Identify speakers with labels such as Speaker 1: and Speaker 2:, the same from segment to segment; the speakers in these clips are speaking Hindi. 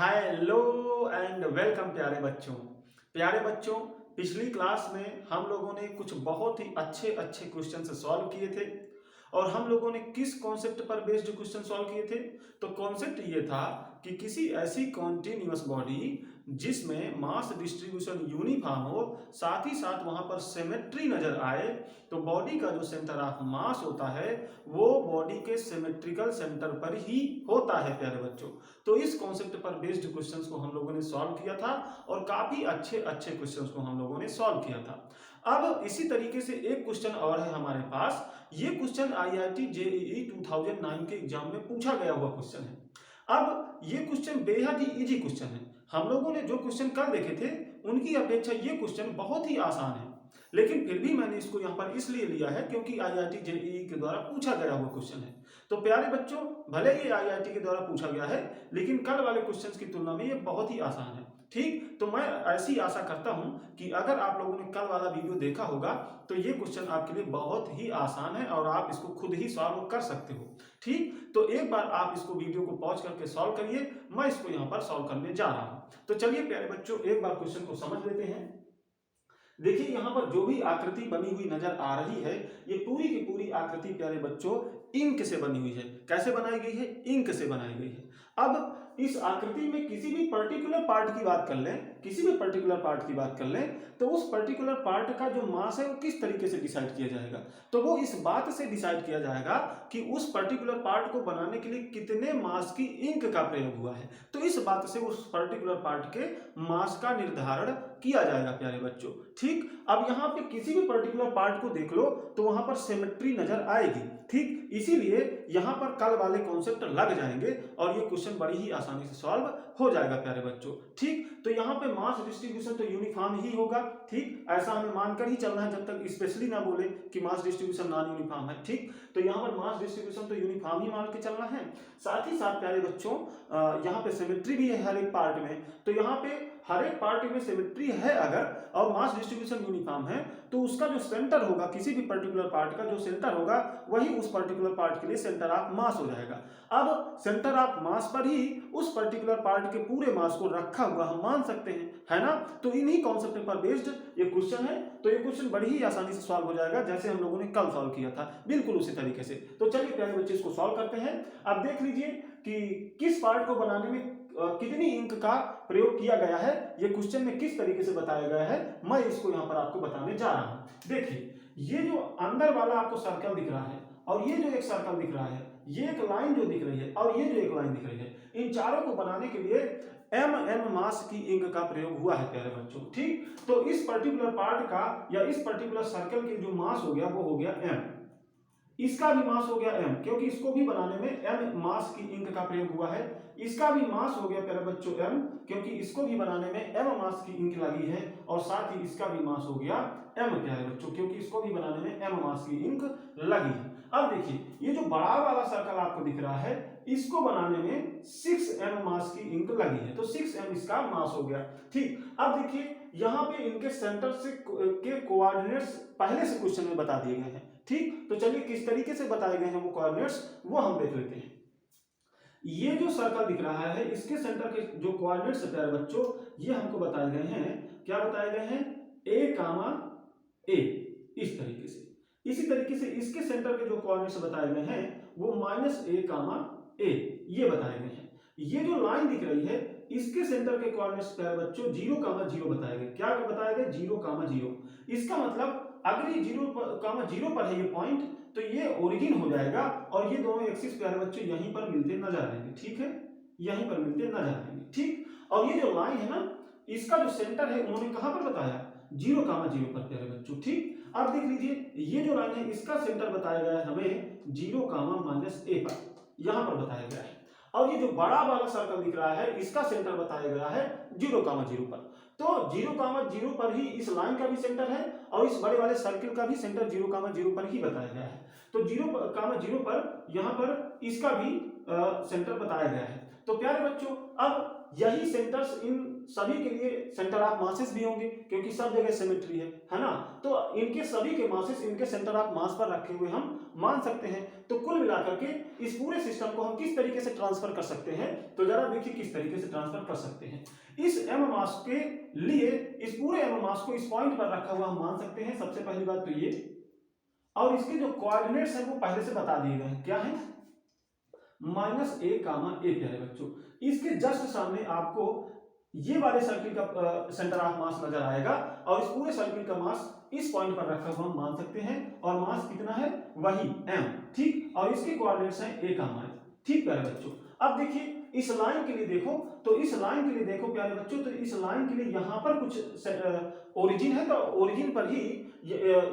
Speaker 1: हेलो एंड वेलकम प्यारे बच्चों। पिछली क्लास में हम लोगों ने कुछ बहुत ही अच्छे अच्छे क्वेश्चन सॉल्व किए थे और हम लोगों ने किस कॉन्सेप्ट पर बेस्ड क्वेश्चन सॉल्व किए थे। तो कॉन्सेप्ट ये था कि किसी ऐसी कॉन्टिन्यूअस बॉडी जिसमें मास डिस्ट्रीब्यूशन यूनिफॉर्म हो, साथ ही साथ वहां पर सिमेट्री नजर आए, तो बॉडी का जो सेंटर ऑफ मास होता है वो बॉडी के सिमेट्रिकल सेंटर पर ही होता है प्यारे बच्चों। तो इस कॉन्सेप्ट पर बेस्ड क्वेश्चंस को हम लोगों ने सॉल्व किया था और काफी अच्छे अच्छे क्वेश्चंस को हम लोगों ने सॉल्व किया था। अब इसी तरीके से एक क्वेश्चन और है हमारे पास। ये क्वेश्चन आईआईटी जेईई 2009 के एग्जाम में पूछा गया हुआ क्वेश्चन है। अब ये क्वेश्चन बेहद ही इजी क्वेश्चन है। हम लोगों ने जो क्वेश्चन कल देखे थे उनकी अपेक्षा ये क्वेश्चन बहुत ही आसान है, लेकिन फिर भी मैंने इसको यहाँ पर इसलिए लिया है क्योंकि आईआईटी जेईई के द्वारा पूछा गया हुआ क्वेश्चन है। तो प्यारे बच्चों, भले ही आईआईटी के द्वारा पूछा गया है लेकिन कल वाले क्वेश्चंस की तुलना में ये बहुत ही आसान है। ठीक, तो मैं ऐसी आशा करता हूं कि अगर आप लोगों ने कल वाला वीडियो देखा होगा तो ये क्वेश्चन आपके लिए बहुत ही आसान है और आप इसको खुद ही सॉल्व कर सकते हो। ठीक, तो एक बार आप इसको वीडियो को पॉज करके सॉल्व करिए, मैं इसको यहाँ पर सॉल्व करने जा रहा हूँ। तो चलिए प्यारे बच्चों, एक बार क्वेश्चन को समझ लेते हैं। देखिए यहाँ पर जो भी आकृति बनी हुई नजर आ रही है, ये पूरी की पूरी आकृति प्यारे बच्चों इंक से बनी हुई है। कैसे बनाई गई है? इंक से बनाई गई है। अब इस आकृति में किसी भी पर्टिकुलर पार्ट की बात कर लें, तो उस पर्टिकुलर पार्ट का जो मास है वो किस तरीके से डिसाइड किया जाएगा? तो वो इस बात से डिसाइड किया जाएगा कि उस पर्टिकुलर पार्ट को बनाने के लिए कितने मास की इंक का प्रयोग हुआ है। तो इस बात से उस पर्टिकुलर पार्ट के मास का निर्धारण किया जाएगा प्यारे बच्चों। ठीक, अब यहाँ पे किसी भी पर्टिकुलर पार्ट को देख लो तो वहां पर सिमेट्री नजर आएगी। ठीक, इसीलिए यहाँ पर कल वाले कॉन्सेप्ट लग जाएंगे और ये क्वेश्चन बड़ी ही आसानी से सॉल्व हो जाएगा प्यारे बच्चों। ठीक, तो यहाँ पे मास डिस्ट्रीब्यूशन तो यूनिफॉर्म ही होगा। ठीक, ऐसा हमें मानकर ही चलना है जब तक स्पेशली ना बोले कि मास डिस्ट्रीब्यूशन नॉन यूनिफॉर्म है। ठीक, तो यहाँ पर मास डिस्ट्रीब्यूशन तो यूनिफॉर्म ही मान के चलना है। साथ ही साथ प्यारे बच्चों यहाँ पे सिमेट्री भी है हर एक पार्ट में, तो यहाँ पे हर एक पार्ट में सिमेट्री है अगर और मास डिस्ट्रीब्यूशन यूनिफॉर्म है तो उसका जो सेंटर होगा, किसी भी पर्टिकुलर पार्ट का जो सेंटर होगा वही उस पर्टिकुलर पार्ट के लिए सेंटर ऑफ मास हो जाएगा। अब सेंटर ऑफ मास पर ही उस पर्टिकुलर पार्ट के पूरे मास को रखा हुआ हम मान सकते हैं, है ना। तो इन्हीं कॉन्सेप्ट पर बेस्ड ये क्वेश्चन है। तो ये क्वेश्चन बड़ी ही आसानी से सॉल्व हो जाएगा जैसे हम लोगों ने कल सॉल्व किया था, बिल्कुल उसी तरीके से। तो चलिए प्यारे बच्चे इसको सॉल्व करते हैं। अब देख लीजिए कि किस पार्ट को बनाने में कितनी इंक का प्रयोग किया गया है, ये क्वेश्चन में किस तरीके से बताया गया है, मैं इसको यहाँ पर आपको बताने जा रहा हूं। देखिए, ये जो अंदर वाला आपको सर्कल दिख रहा है और ये जो एक सर्कल दिख रहा है, ये एक लाइन जो दिख रही है और ये जो एक लाइन दिख रही है, इन चारों को बनाने के लिए एम मास की इंक का प्रयोग हुआ है प्यारे बच्चों। ठीक, तो इस पर्टिकुलर पार्ट का या इस पर्टिकुलर सर्कल के जो मास हो गया वो हो गया एम, इसका भी मास हो गया m, क्योंकि इसको भी बनाने में m मास की इंक का प्रयोग हुआ है। इसका भी मास हो गया प्यारे बच्चों m, क्योंकि इसको भी बनाने में m मास की इंक लगी है। और साथ ही इसका भी मास हो गया m प्यारे बच्चों, क्योंकि इसको भी बनाने में m मास की इंक लगी है। अब देखिए, ये जो बड़ा वाला सर्कल आपको दिख रहा है, इसको बनाने में 6m मास की इंक लगी है, तो 6m इसका मास हो गया। ठीक, अब देखिए यहाँ पे इनके सेंटर से के कोऑर्डिनेट्स पहले से क्वेश्चन में बता दिए गए हैं। ठीक, तो चलिए किस तरीके से बताए गए हैं वो कोऑर्डिनेट्स वो हम देख लेते हैं। ये जो सर्कल दिख रहा है इसके सेंटर के जो कोऑर्डिनेट्स है प्यारे बच्चों, ये हमको बताए गए हैं। क्या बताए गए हैं? a कामा a, इस तरीके से। इसी तरीके से इसके सेंटर के जो कोऑर्डिनेट्स बताए गए हैं वो -a कामा a, ये बताए गए हैं। ये जो लाइन दिख रही है इसके सेंटर के कोऑर्डिनेट्स प्यारे बच्चों 0,0 बताए गए। क्या बताए गए? 0,0। इसका मतलब अगर ये 0,0 पर है ये पॉइंट, तो ये ओरिजिन हो जाएगा और ये दोनों एक्सिस प्यारे बच्चों यहीं पर मिलते नजर आएंगे। ठीक है, यहीं पर मिलते नजर आएंगे। ठीक, और ये जो लाइन है ना, इसका जो सेंटर है उन्होंने कहां पर बताया? 0,0 पर प्यारे बच्चों। ठीक, अब देख लीजिए, ये जो लाइन है इसका सेंटर बताया गया है हमें 0,-a पर, यहां पर बताया गया है। और ये जो बड़ा वाला सर्कल दिख रहा है इसका सेंटर बताया गया है 0,0 पर। तो 0,0 पर ही इस लाइन का भी सेंटर है और इस बड़े वाले सर्कल का भी सेंटर 0,0 पर ही बताया गया है। तो 0,0 पर यहाँ पर इसका भी सेंटर बताया गया है। तो प्यारे बच्चों, अब यही सेंटर्स इन सभी के लिए सेंटर ऑफ मासेस भी होंगे, क्योंकि सब जगह सिमेट्री है ना। तो इनके सभी के मासेस इनके सेंटर ऑफ मास पर रखे हुए हम मान सकते हैं। तो कुल मिलाकर के इस पूरे सिस्टम को हम किस तरीके से ट्रांसफर कर सकते हैं, तो जरा देखिए किस तरीके से ट्रांसफर कर सकते हैं। इस एम मास के लिए इस पूरे एम मास को इस पॉइंट पर रखा हुआ हम मान सकते हैं। सबसे पहली बात तो ये, और इसके जो कोऑर्डिनेट्स हैं वो पहले से बता दिए गए हैं, क्या है, -a, a प्यारे बच्चों। इसके जस्ट सामने आपको ये वाले सर्किल का सेंटर ऑफ मास नजर आएगा, और इस पूरे सर्किल का मास इस पॉइंट पर रखा हुआ हम मान सकते हैं, और मास कितना है, वही m, ठीक। और इसके कोऑर्डिनेट्स हैं a, a, ठीक प्यारे बच्चों। अब देखिए इस लाइन के लिए देखो, तो इस लाइन के लिए देखो प्यारे बच्चों, तो इस लाइन के लिए यहाँ पर कुछ ओरिजिन है, तो ओरिजिन पर ही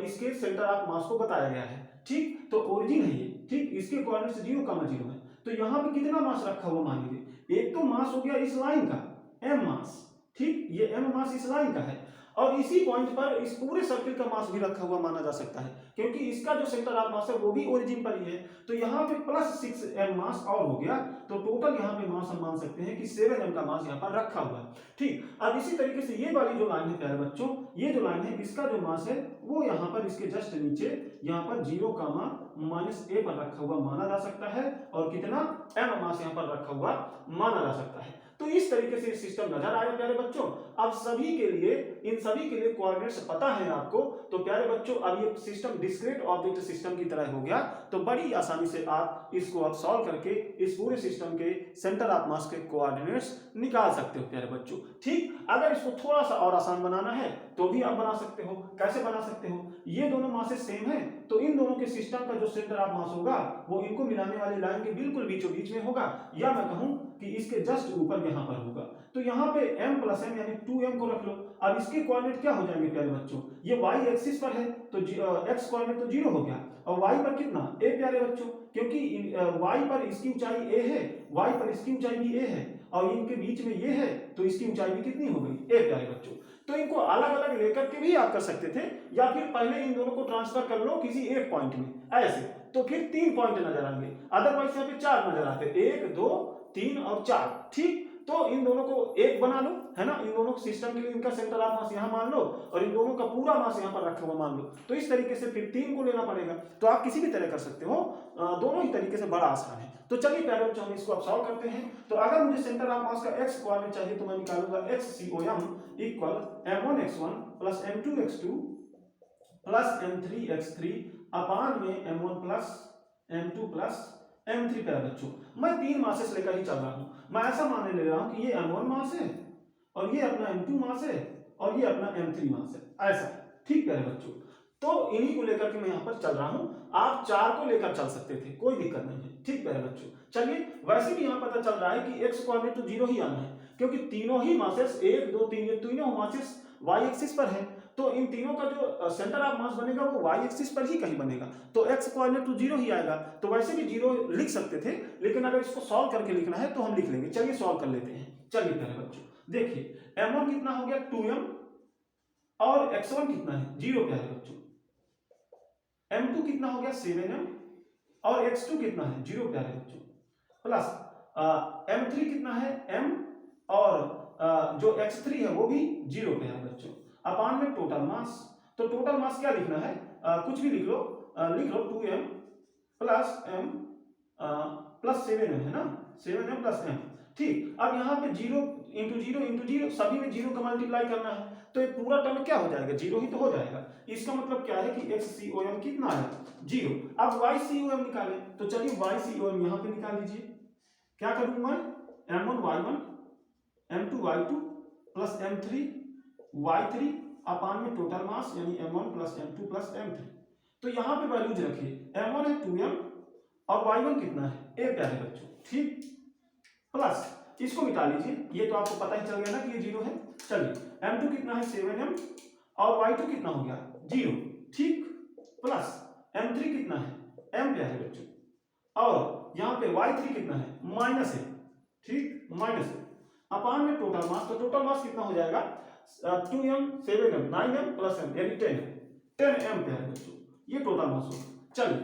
Speaker 1: इसके सेंटर ऑफ मास को बताया गया है, ठीक। तो ओरिजिन है ये, ठीक। इसके कोऑर्डिनेट्स 0, 0 है। तो यहाँ पे कितना मास रखा हुआ मान लीजिए, एक तो मास हो गया इस लाइन का m मास, ठीक, ये m मास इस लाइन का है, और इसी पॉइंट पर इस पूरे सर्किल का मास भी रखा हुआ माना जा सकता है, क्योंकि इसका जो सेंटर ऑफ मास है वो भी ओरिजिन पर ही है। तो यहाँ पे +6m मास और हो गया, तो टोटल यहाँ पे मास हम मान सकते हैं कि 7m का मास यहाँ पर रखा हुआ है, ठीक। अब इसी तरीके से ये वाली जो लाइन है प्यारे बच्चों, ये जो लाइन है इसका जो मास है वो यहाँ पर इसके जस्ट नीचे यहाँ पर 0, -a पर रखा हुआ माना जा सकता है, और कितना m मास यहाँ पर रखा हुआ माना जा सकता है। तो इस तरीके से सिस्टम नजर आया प्यारे बच्चों। अब सभी के लिए, इन सभी के लिए कोऑर्डिनेट्स पता है आपको, तो प्यारे बच्चों अब ये सिस्टम डिस्क्रीट ऑब्जेक्ट सिस्टम की तरह हो गया। तो बड़ी आसानी से आप इसको अब सॉल्व करके इस पूरे सिस्टम के सेंटर ऑफ मास के कोऑर्डिनेट्स निकाल सकते हो प्यारे बच्चों, ठीक। अगर इसको थोड़ा सा और आसान बनाना है तो भी आप बना सकते हो। कैसे बना सकते हो, ये दोनों मासेस सेम है, तो इन दोनों के सिस्टम का जो सेंटर ऑफ मास होगा वो इनको मिलाने वाली लाइन के बिल्कुल बीचों बीच में होगा, या मैं कहूं कि इसके जस्ट ऊपर यहाँ पर होगा। तो यहाँ पे m + m यानी 2m को रख लो। अब इसके कोऑर्डिनेट क्या हो जाएंगे प्यारे बच्चों, ये y एक्सिस पर है तो x कोऑर्डिनेट तो 0 हो गया, और y पर कितना a प्यारे बच्चों, क्योंकि y पर इसकी ऊंचाई a है, y पर इसकी ऊंचाई भी a है, और इनके बीच में ये है, तो इसकी ऊंचाई भी कितनी हो गई, a प्यारे बच्चों। तो इनको अलग अलग लेकर के भी आप कर सकते थे, या फिर पहले इन दोनों को ट्रांसफर कर लो किसी एक पॉइंट में ऐसे, तो फिर 3 पॉइंट नजर आएंगे, अदरवाइज यहाँ पे 4 नजर आते, 1, 2, 3 और 4, ठीक। तो इन दोनों को एक बना लो, है ना, इन दोनों सिस्टम के लिए इनका सेंटर ऑफ मास यहाँ मान लो, और इन दोनों का पूरा मास यहाँ पर रखा हुआ मान लो। तो इस तरीके से फिर 3 को लेना पड़ेगा। तो आप किसी भी तरह कर सकते हो, दोनों ही तरीके से बड़ा आसान है। तो चलिए प्यारे बच्चों हम इसको अब सॉल्व करते हैं। तो अगर मुझे सेंटर ऑफ मास का x कोऑर्डिनेट चाहिए तो मैं निकालूंगा xCOM = m1x1 + m2x2 + m3x3 अपान में m1 + m2 + m3 प्यारे बच्चों। मैं 3 मासेस लेकर ही चल रहा हूं। मैं ऐसा मानने ले रहा हूं कि ये m1 मास है, और ये अपना m2 मास है, और ये अपना m3 मास है, ऐसा, ठीक प्यारे बच्चों। तो इन्हीं को लेकर के मैं यहाँ पर चल रहा हूं। आप 4 को लेकर चल सकते थे, कोई दिक्कत नहीं है, ठीक प्यारे बच्चों। चलिए, वैसे भी यहाँ पता चल रहा है कि x कोऑर्डिनेट तो 0 ही आना है, क्योंकि तीनों ही मासेस 1, 2, 3 ये तीनों मासेस y एक्सिस पर है, तो इन तीनों का जो सेंटर ऑफ मास बनेगा वो y एक्सिस पर ही कहीं बनेगा, तो x कोऑर्डिनेट तो 0 ही आएगा। तो वैसे भी 0 लिख सकते थे, लेकिन अगर इसको सॉल्व करके लिखना है तो हम लिख लेंगे। चलिए सॉल्व कर लेते हैं। चलिए प्यारे बच्चों, देखिए m1 कितना हो गया 2m, और x1 कितना है 0 प्यारे बच्चों, m2 कितना हो गया 7m, और x2 कितना है 0 प्यारे बच्चों, प्लस m3 कितना है m, और जो x3 है वो भी 0 प्यारे बच्चों, अपान में टोटल मास। तो टोटल मास क्या लिखना है, कुछ भी लिख लो 2m + m + 7m, है ना, 7m + m, ठीक। अब यहाँ पे 0 × 0 × 0 सभी में 0 का मल्टीप्लाई करना है, तो ये पूरा टर्म क्या हो जाएगा, 0 ही तो हो जाएगा। इसका मतलब क्या है कि xCOM कितना है 0। अब yCOM निकालें, तो चलिए yCOM यहाँ पे निकाल लीजिए। क्या करूँ मैं, m1 y1 m2 y2 + m3 y3 अपान में टोटल मास यानी m1 + m2 + m3। तो यहाँ पे वैल्यूज रखिए, m1 है 2m, और y1 कितना है a प्यारे बच्चों, ठीक, प्लस इसको मिटा लीजिए, ये तो आपको पता ही चल गया ना कि ये 0 है। चलिए m2 कितना है 7m, और y2 कितना हो गया 0, ठीक, प्लस m3 कितना है m प्यारे बच्चों, और यहाँ पे y3 कितना है माइनस है, ठीक, माइनस है, अपान में टोटल मास। तो टोटल मास कितना हो जाएगा 2m 7m 9m + m यानी 10m प्यारे बच्चों, ये टोटल मास होगा। चलिए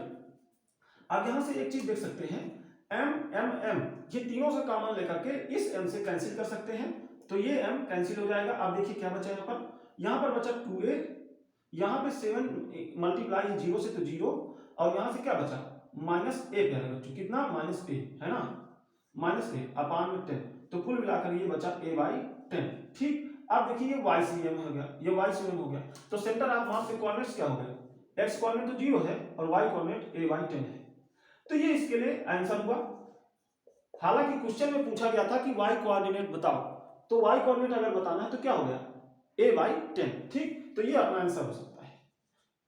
Speaker 1: अब यहां से एक चीज देख सकते हैं, m m m ये तीनों से कॉमन लेकर के इस m से कैंसिल कर सकते हैं, तो ये m कैंसिल हो जाएगा। अब देखिए क्या बचा यहाँ पर बचा 2a, यहाँ पे 7 मल्टीप्लाई 0 से तो 0, और यहाँ से क्या बचा माइनस a प्यारे बच्चों, कितना माइनस a है ना, माइनस a अपान में 10, तो कुल मिलाकर ये बचा a/10। ठीक, अब देखिए ये YCM हो गया, ये YCM हो गया, तो सेंटर ऑफ मास के कोऑर्डिनेट्स क्या हो गए, x कोऑर्डिनेट तो 0 है और y कोऑर्डिनेट a/10 है, तो ये इसके लिए आंसर हुआ। हालांकि क्वेश्चन में पूछा गया था कि y कोऑर्डिनेट बताओ, तो y कोऑर्डिनेट अगर बताना है तो क्या हो गया a/10। ठीक, तो ये अपना आंसर हो सकता है।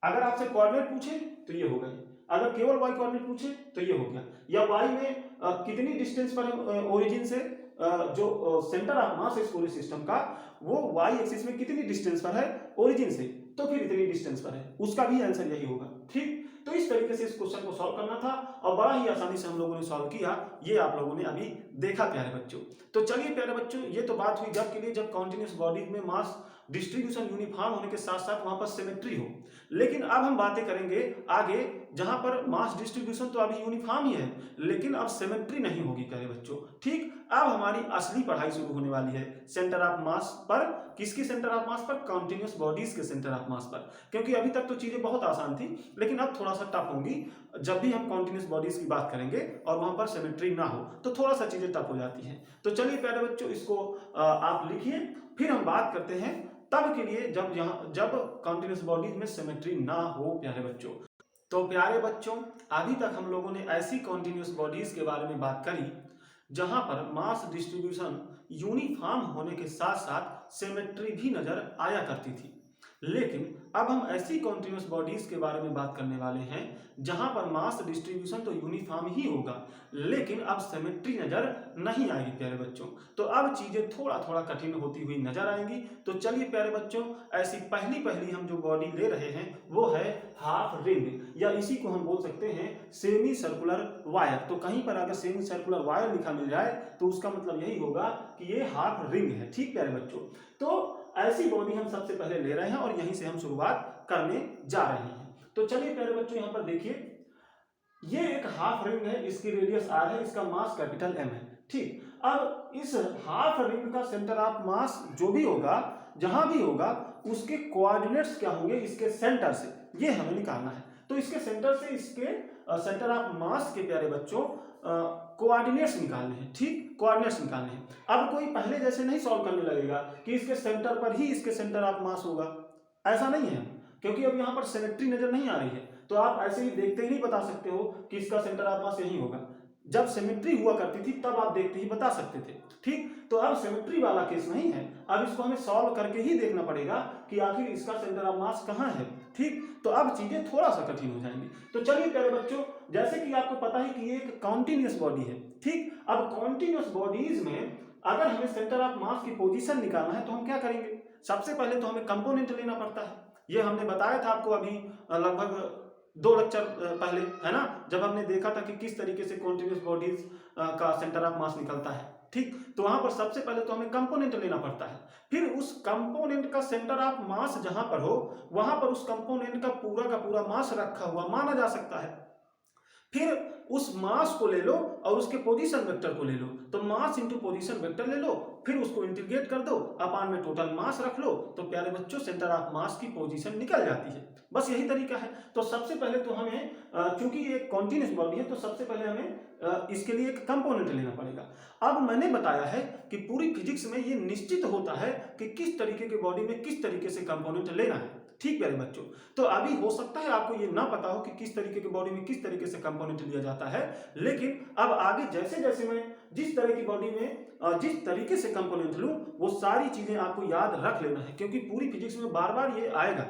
Speaker 1: अगर आपसे कोऑर्डिनेट पूछे तो ये हो गए, अगर केवल y कोऑर्डिनेट पूछे तो ये हो गया, या y में कितनी डिस्टेंस पर है ओरिजिन से, जो सेंटर ऑफ मास है इस पूरे सिस्टम का, वो y एक्सिस में कितनी डिस्टेंस पर है ओरिजिन से, तो फिर इतनी डिस्टेंस पर है, उसका भी आंसर यही होगा। ठीक, तो इस तरीके से इस क्वेश्चन को सॉल्व करना था और बड़ा ही आसानी से हम लोगों ने सॉल्व किया, ये आप लोगों ने अभी देखा प्यारे बच्चों। तो चलिए प्यारे बच्चों, ये तो बात हुई जब के लिए जब कॉन्टिन्यूस बॉडीज में मास डिस्ट्रीब्यूशन यूनिफॉर्म होने के साथ साथ वहां पर सिमेट्री हो। लेकिन अब हम बातें करेंगे आगे, जहां पर मास डिस्ट्रीब्यूशन तो अभी यूनिफॉर्म ही है, लेकिन अब सिमेट्री नहीं होगी प्यारे बच्चों। ठीक, अब हमारी असली पढ़ाई शुरू होने वाली है सेंटर ऑफ मास पर। किसकी सेंटर ऑफ मास पर, कॉन्टिन्यूस बॉडीज के सेंटर ऑफ मास पर, क्योंकि अभी तक तो चीजें बहुत आसान थी, लेकिन अब थोड़ा सा टफ होंगी जब भी हम कॉन्टिन्यूस बॉडीज की बात करेंगे और वहां पर सिमेट्री ना हो, तो थोड़ा सा चीजें टफ हो जाती हैं। तो चलिए प्यारे बच्चों, इसको आप लिखिए, फिर हम बात करते हैं तब के लिए जब कॉन्टिन्यूस बॉडीज में सिमेट्री ना हो प्यारे बच्चों। तो प्यारे बच्चों, अभी तक हम लोगों ने ऐसी कॉन्टिन्यूस बॉडीज के बारे में बात करी जहां पर मास डिस्ट्रीब्यूशन यूनिफॉर्म होने के साथ साथ सिमेट्री भी नजर आया करती थी। लेकिन अब हम ऐसी कॉन्टिन्यूस बॉडीज के बारे में बात करने वाले हैं जहां पर मास डिस्ट्रीब्यूशन तो यूनिफॉर्म ही होगा, लेकिन अब सिमेट्री नजर नहीं आएगी प्यारे बच्चों। तो अब चीजें थोड़ा थोड़ा कठिन होती हुई नजर आएंगी। तो चलिए प्यारे बच्चों, ऐसी पहली हम जो बॉडी ले रहे हैं वो है हाफ रिंग, या इसी को हम बोल सकते हैं सेमी सर्कुलर वायर। तो कहीं पर अगर सेमी सर्कुलर वायर लिखा मिल जाए तो उसका मतलब यही होगा कि ये हाफ रिंग है। ठीक प्यारे बच्चों, तो ऐसी बॉडी हम सबसे पहले ले रहे हैं और यहीं से हम शुरुआत करने जा रहे हैं। तो चलिए प्यारे बच्चों, यहां पर देखिए, ये एक हाफ रिंग है, इसकी रेडियस r है, इसका मास कैपिटल M है। ठीक, अब इस हाफ रिंग का सेंटर ऑफ मास जो भी होगा, जहां भी होगा, उसके कोऑर्डिनेट्स क्या होंगे इसके सेंटर से, ये हमें निकालना है। तो इसके सेंटर से इसके सेंटर ऑफ मास के प्यारे बच्चों कोऑर्डिनेट्स निकालने हैं। ठीक, कोऑर्डिनेट्स निकालने हैं। अब कोई पहले जैसे नहीं सॉल्व करने लगेगा कि इसके सेंटर पर ही इसके सेंटर ऑफ मास होगा, ऐसा नहीं है, क्योंकि अब यहाँ पर सिमेट्री नजर नहीं आ रही है। तो आप ऐसे ही देखते ही नहीं बता सकते हो कि इसका सेंटर ऑफ मास यही होगा। जब सिमेट्री हुआ करती थी तब आप देखते ही बता सकते थे। ठीक, तो अब सिमेट्री वाला केस नहीं है, अब इसको हमें सॉल्व करके ही देखना पड़ेगा कि आखिर इसका सेंटर ऑफ मास कहाँ है। ठीक, तो अब चीजें थोड़ा सा कठिन हो जाएंगी। तो चलिए प्यारे बच्चों, जैसे कि आपको पता है कि ये एक कॉन्टिन्यूस बॉडी है। ठीक, अब कॉन्टिन्यूस बॉडीज में अगर हमें सेंटर ऑफ मास की पोजीशन निकालना है तो हम क्या करेंगे, सबसे पहले तो हमें कंपोनेंट लेना पड़ता है। ये हमने बताया था आपको अभी लगभग 2 लेक्चर पहले, है ना, जब हमने देखा था कि किस तरीके से कॉन्टिन्यूस बॉडीज का सेंटर ऑफ मास निकलता है। ठीक, तो वहां पर सबसे पहले तो हमें कंपोनेंट लेना पड़ता है, फिर उस कंपोनेंट का सेंटर ऑफ मास जहां पर हो वहां पर उस कंपोनेंट का पूरा मास रखा हुआ माना जा सकता है। फिर उस मास को ले लो और उसके पोजीशन वेक्टर को ले लो, तो मास इंटू पोजीशन वेक्टर ले लो, फिर उसको इंटीग्रेट कर दो, अपान में टोटल मास रख लो, तो प्यारे बच्चों सेंटर ऑफ मास की पोजीशन निकल जाती है। बस यही तरीका है। तो सबसे पहले तो हमें, क्योंकि ये एक कॉन्टिन्यूस बॉडी है, तो सबसे पहले हमें इसके लिए एक कंपोनेंट लेना पड़ेगा। अब मैंने बताया है कि पूरी फिजिक्स में ये निश्चित होता है कि किस तरीके की बॉडी में किस तरीके से कंपोनेंट लेना है। ठीक प्यारे बच्चों, तो अभी हो सकता है आपको ये ना पता हो कि किस तरीके की बॉडी में किस तरीके से कंपोनेंट लिया जाता है, लेकिन अब आगे जैसे जैसे मैं जिस तरह की बॉडी में जिस तरीके से कंपोनेंट लूं, वो सारी चीजें आपको याद रख लेना है, क्योंकि पूरी फिजिक्स में बार बार ये आएगा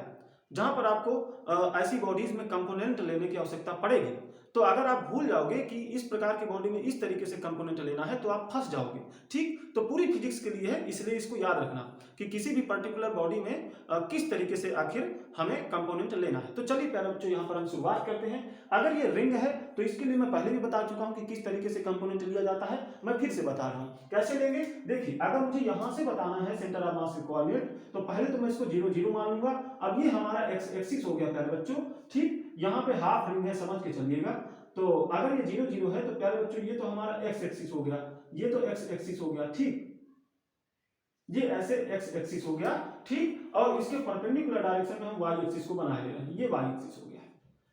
Speaker 1: जहां पर आपको ऐसी बॉडीज में कंपोनेंट लेने की आवश्यकता पड़ेगी। तो अगर आप भूल जाओगे कि इस प्रकार की बॉडी में इस तरीके से कंपोनेंट लेना है तो आप फंस जाओगे। ठीक, तो पूरी फिजिक्स के लिए है, इसलिए इसको याद रखना कि किसी भी पर्टिकुलर बॉडी में किस तरीके से आखिर हमें कंपोनेंट लेना है। तो चलिए प्यारे बच्चों, यहाँ पर हम शुरुआत करते हैं। अगर ये रिंग है तो इसके लिए मैं पहले भी बता चुका हूं कि किस तरीके से कंपोनेंट लिया जाता है, मैं फिर से बता रहा हूं कैसे लेंगे। देखिए, अगर मुझे यहां से बताना है सेंटर ऑफ मास के कोऑर्डिनेट, तो पहले तो मैं इसको 0 0 मान लूंगा। अब ये हमारा एक्स एक्सिस हो गया प्यारे बच्चों। ठीक, यहाँ पे हाफ रिंग है, समझ के चलिएगा। तो अगर ये 0 0 है तो प्यारे बच्चों ये तो हमारा एक्स एक्सिस हो गया, ये तो एक्स एक्सिस हो गया, ठीक, ये ऐसे एक्स एक्सिस हो गया, ठीक, और इसके परपेंडिकुलर डायरेक्शन में हम वाई एक्सिस को बनाए ले रहे हैं, ये वाई एक्सिस हो गया,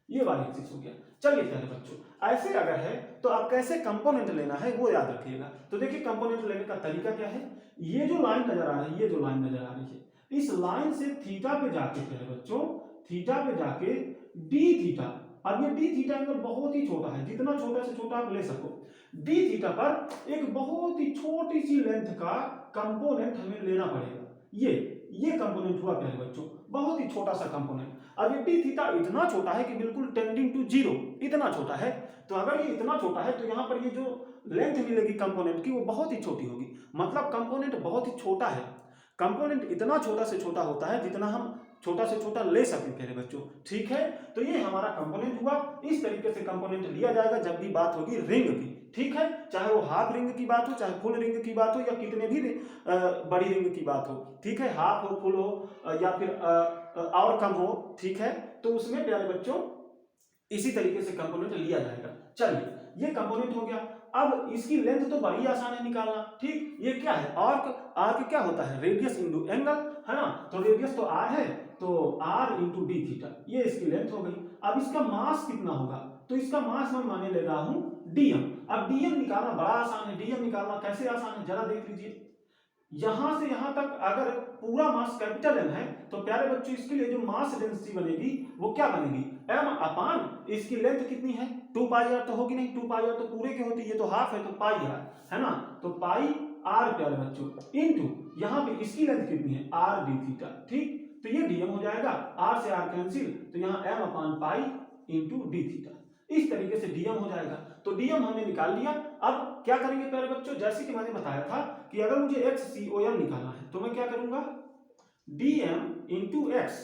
Speaker 1: ये वाई एक्सिस हो गया। चलिए प्यारे बच्चों, ऐसे अगर है तो आप कैसे कंपोनेंट लेना है वो याद रखिएगा। तो देखिए कंपोनेंट लेने का तरीका क्या है, ये जो लाइन नजर आ रही है, ये जो लाइन नजर आ रही है, इस लाइन से थीटा पे जाके प्यारे बच्चों, थीटा पे जाके डी थीटा, अब ये डी थीटा एंगल बहुत ही छोटा है, जितना छोटा से छोटा आप ले सको, डी थीटा पर एक बहुत ही छोटी सी लेंथ का कंपोनेंट हमें लेना पड़ेगा। ये कंपोनेंट हुआ प्यारे बच्चों, बहुत ही छोटा सा कंपोनेंट। अब ये डी थीटा इतना छोटा है कि बिल्कुल टेंडिंग टू जीरो, इतना छोटा है। तो अगर ये इतना छोटा है तो यहाँ पर ये जो लेंथ मिलेगी कंपोनेंट की वो बहुत ही छोटी होगी, मतलब कंपोनेंट बहुत ही छोटा है। कंपोनेंट इतना छोटा से छोटा होता है जितना हम छोटा से छोटा ले सकें प्यारे बच्चों, ठीक है। तो ये हमारा कंपोनेंट हुआ। इस तरीके से कंपोनेंट लिया जाएगा जब भी बात होगी रिंग की, ठीक है, चाहे वो हाफ रिंग की बात हो, चाहे फुल रिंग की बात हो, या कितने भी बड़ी रिंग की बात हो, ठीक है, हाफ हो, फुल हो, या फिर और कम हो, ठीक है। तो उसमें प्यारे बच्चों इसी तरीके से कंपोनेंट लिया जाएगा। चलिए ये कंपोनेंट हो गया। अब इसकी लेंथ तो बड़ी आसान है निकालना, ठीक। ये क्या है, आर्क, आर्क क्या होता है, रेडियस इंटू एंगल, है ना। तो रेडियस तो आर है, तो आर इंटू डी थीटा, ये इसकी लेंथ हो गई। अब इसका मास कितना होगा, तो इसका मास मैं माने ले रहा हूं डीएम। अब डीएम निकालना बड़ा आसान है, डीएम निकालना कैसे आसान है जरा देख लीजिए। यहां से यहां तक अगर पूरा मास कैपिटल एम है तो प्यारे बच्चों इसके लिए जो मास डेंसिटी बनेगी वो क्या बनेगी, एम अपान इसकी लेंथ कितनी है, 2 पाई आर तो होगी नहीं, 2 पाई आर तो पूरे के होती है, ये तो हाफ है तो पाई आर, है ना। तो पाई आर प्यारे बच्चों इनटू यहां पे इसकी लेंथ कितनी है, आर डी थीटा, ठीक। तो ये डीएम हो जाएगा, आर से आर कैंसिल, तो यहाँ एम अपान पाई इंटू डी थीटा, इस तरीके से डीएम हो जाएगा। तो डीएम हमने निकाल लिया। अब क्या करेंगे प्यारे बच्चों, जैसे कि मैंने बताया था कि अगर मुझे एक्स सी ओ एम निकालना है तो मैं क्या करूंगा, डीएम इंटू एक्स,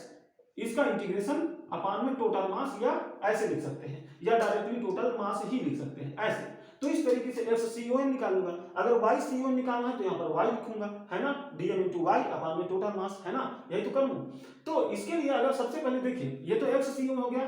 Speaker 1: इसका इंटीग्रेशन अपान में टोटल मास, या ऐसे लिख सकते हैं, या डायरेक्टली टोटल मास ही लिख सकते हैं ऐसे। तो इस तरीके से एक्स सी ओ एम निकालूंगा। अगर वाई सी ओ एम निकालना है तो यहाँ पर वाई लिखूंगा, है ना, डीएम इंटू वाई अपान में टोटल मास, है ना, यही तो करूंगा। तो इसके लिए अगर सबसे पहले देखिए, ये तो एक्स सी ओ एम हो गया,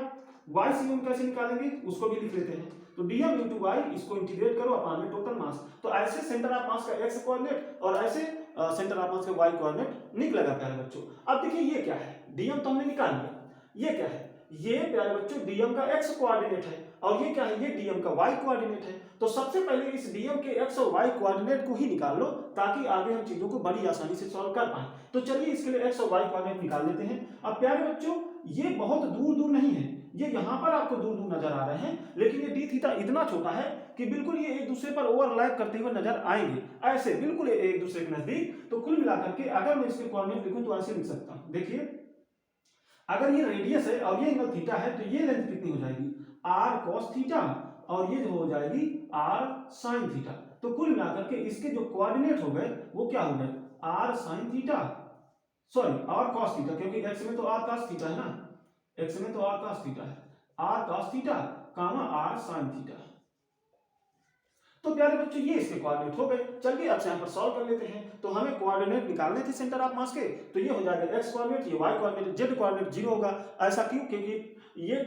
Speaker 1: वाई सी एम कैसे निकालेंगे उसको भी लिख लेते हैं। तो डीएम इंटू वाई, इसको इंटीग्रेट करो अपान में टोटल मास। तो ऐसे सेंटर ऑफ मास का एक्स कोऑर्डिनेट और ऐसे सेंटर ऑफ मास का वाई कोऑर्डिनेट निकलेगा प्यारे बच्चों। अब देखिए ये क्या है, डीएम तो हमने निकाल लिया, ये क्या है, ये प्यारे बच्चों डीएम का एक्स कोऑर्डिनेट है, और ये क्या है, ये डीएम का वाई कोऑर्डिनेट है। तो सबसे पहले इस डीएम के एक्स और वाई कोऑर्डिनेट को ही निकाल लो ताकि आगे हम चीजों को बड़ी आसानी से सॉल्व कर पाए। तो चलिए इसके लिए एक्स और वाई कोऑर्डिनेट निकाल लेते हैं। अब प्यारे बच्चों ये बहुत दूर दूर नहीं है, ये यहाँ पर आपको दूर दूर नजर आ रहे हैं, लेकिन ये डी थीटा इतना छोटा है कि बिल्कुल ये एक दूसरे पर ओवरलैप करते हुए नजर आएंगे, ऐसे बिल्कुल एक दूसरे के नजदीक। तो कुल मिलाकर के अगर मैं इसके कोऑर्डिनेट लिखूं तो ऐसे लिख सकता हूं, देखिए अगर ये रेडियस है और ये एंगल थीटा है तो ये लेंथ कितनी हो जाएगी, आर कॉस थीटा, और ये जो हो जाएगी आर साइन थीटा। तो कुल मिलाकर के इसके जो कोऑर्डिनेट हो गए वो क्या हो गए, R sine theta, sorry R cos theta, क्योंकि एक्स में तो आर कॉस थीटा है ना, एक्स में तो आर कॉस थीटा है, R cos theta comma R sine theta. तो प्यारे बच्चों ये इसके कोऑर्डिनेट हो गए। चलिए अब से यहाँ पर सॉल्व कर लेते हैं। तो हमें कोऑर्डिनेट निकालने थे सेंटर ऑफ मास के, तो ये हो जाएगा एक्स कोऑर्डिनेट, ये वाई कोऑर्डिनेट, जेड कोऑर्डिनेट 0 होगा। ऐसा क्यों, क्योंकि ये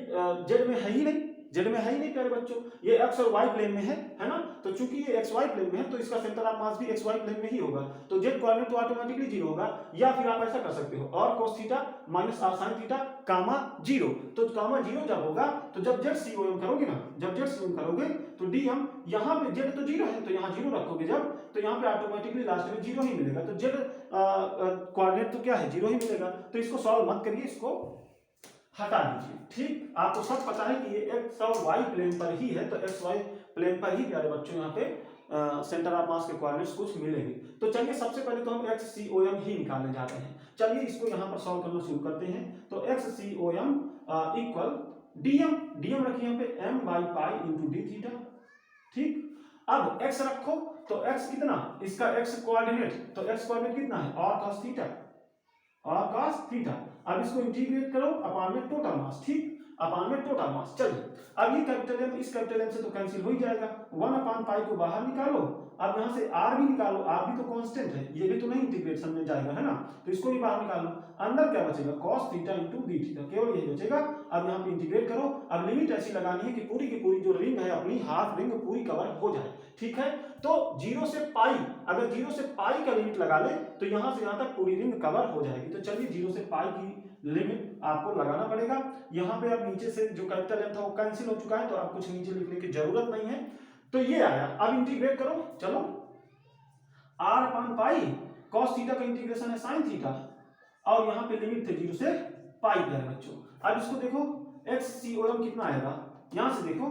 Speaker 1: जेड में है ही नहीं, जेड में है ही नहीं प्यारे बच्चों, ये एक्स और वाई प्लेन में है ना। तो चूंकि ये एक्स वाई प्लेन में है तो इसका सेंटर ऑफ मास भी एक्स वाई प्लेन में ही होगा, तो जेड कोऑर्डिनेट तो ऑटोमेटिकली 0 होगा। या फिर आप ऐसा कर सकते हो, और cos theta minus R sine theta comma 0। तो कामा 0 जब होगा तो जब जेड सी ओ एम करोगे ना, जब जेड सी ओ एम करोगे तो डी हम यहाँ पे जेड तो 0 है तो यहाँ 0 रखोगे जब, तो यहाँ पे ऑटोमेटिकली लास्ट में 0 ही मिलेगा। तो जेड कोऑर्डिनेट तो क्या है, 0 ही मिलेगा। तो इसको सॉल्व मत करिए, इसको हटा दीजिए, ठीक। आपको सब पता है कि ये एक्स और वाई प्लेन पर ही है, तो एक्स वाई प्लेन पर ही प्यारे बच्चों यहाँ पे सेंटर ऑफ मास के कोऑर्डिनेट्स कुछ मिलेंगे। तो चलिए सबसे पहले तो हम एक्स सी ओ एम ही निकालने जाते हैं। चलिए इसको यहाँ पर सॉल्व करना शुरू करते हैं। तो X C O M equal DM, DM रखिए यहाँ पे M by pi into D theta, ठीक। अब एक्स रखो तो एक्स कितना, इसका एक्स कोऑर्डिनेट, तो एक्स कोऑर्डिनेट कितना है, और कॉस थीटा, और कॉस थीटा। अब इसको इंटीग्रेट करो अपान में टोटल मास, ठीक, अपान में टोटल मास। चलिए अब ये कैपिटल एम इस कैपिटल एम से तो कैंसिल हो ही जाएगा, 1 अपान पाई को बाहर निकालो अब यहाँ से आर भी निकालो, आर भी तो कांस्टेंट है, ये भी तो नहीं इंटीग्रेशन में जाएगा है ना, तो इसको भी बाहर निकालो। अंदर क्या बचेगा, cos theta into D theta, केवल यही बचेगा। अब यहाँ पे इंटीग्रेट करो। अब लिमिट ऐसी लगानी है कि पूरी की पूरी जो रिंग है अपनी हाफ रिंग पूरी कवर हो जाए, ठीक है। तो 0 से पाई, अगर 0 से पाई का लिमिट लगा ले तो यहाँ से यहाँ तक पूरी रिंग कवर हो जाएगी। तो चलिए 0 से पाई की लिमिट आपको लगाना पड़ेगा। यहाँ पे अब नीचे से जो कैपिटल एम था वो कैंसिल हो चुका है, तो आप कुछ नीचे लिखने की जरूरत नहीं है। तो ये आया। अब इंटीग्रेट करो, चलो r अपान पाई cos थीटा का इंटीग्रेशन है sin थीटा, और यहाँ पे लिमिट थे 0 से पाई पे है बच्चों। अब इसको देखो x COM कितना आएगा, यहाँ से देखो